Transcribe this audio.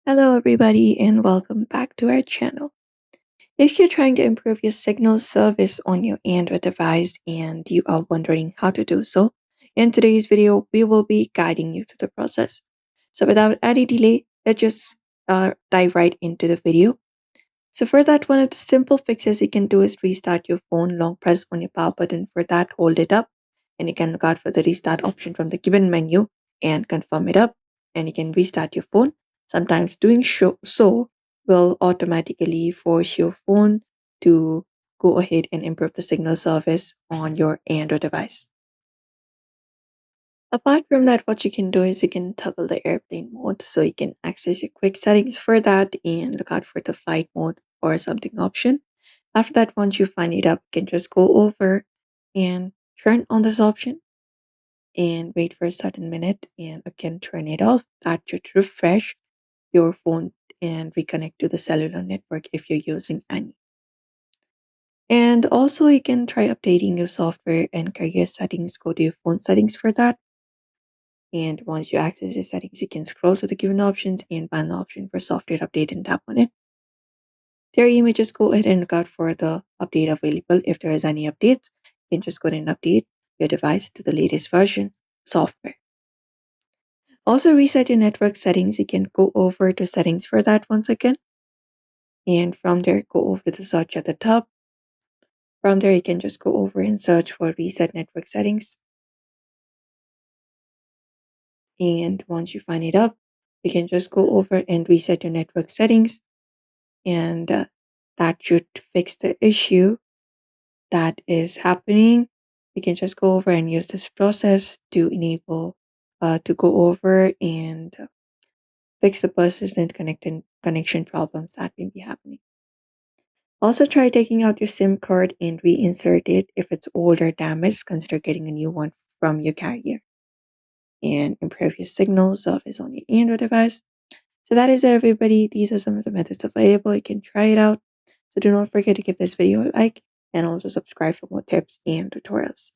Hello, everybody, and welcome back to our channel. If you're trying to improve your signal service on your Android device and you are wondering how to do so, in today's video, we will be guiding you through the process. So, without any delay, let's just dive right into the video. So, for that, one of the simple fixes you can do is restart your phone. Long press on your power button for that, hold it up, and you can look out for the restart option from the given menu and confirm it up, and you can restart your phone. Sometimes doing so will automatically force your phone to go ahead and improve the signal service on your Android device. Apart from that, what you can do is you can toggle the airplane mode so you can access your quick settings for that and look out for the flight mode or something option. After that, once you find it up, you can just go over and turn on this option and wait for a certain minute and again turn it off. That should refresh your phone and reconnect to the cellular network if you're using any. And also you can try updating your software and career settings. Go to your phone settings for that. And once you access the settings, you can scroll to the given options and find the option for software update and tap on it. There you may just go ahead and look out for the update available. If there is any updates, you can just go ahead and update your device to the latest version software. Also reset your network settings. You can go over to settings for that once again. And from there, go over the search at the top. From there, you can just go over and search for reset network settings. And once you find it up, you can just go over and reset your network settings. And that should fix the issue that is happening. You can just go over and use this process to enable to go over and fix the persistent connection problems that may be happening. Also try taking out your SIM card and reinsert it. If it's old or damaged, consider getting a new one from your carrier and improve your signal service on your Android device. So that is it, everybody. These are some of the methods available. You can try it out. So do not forget to give this video a like and also subscribe for more tips and tutorials.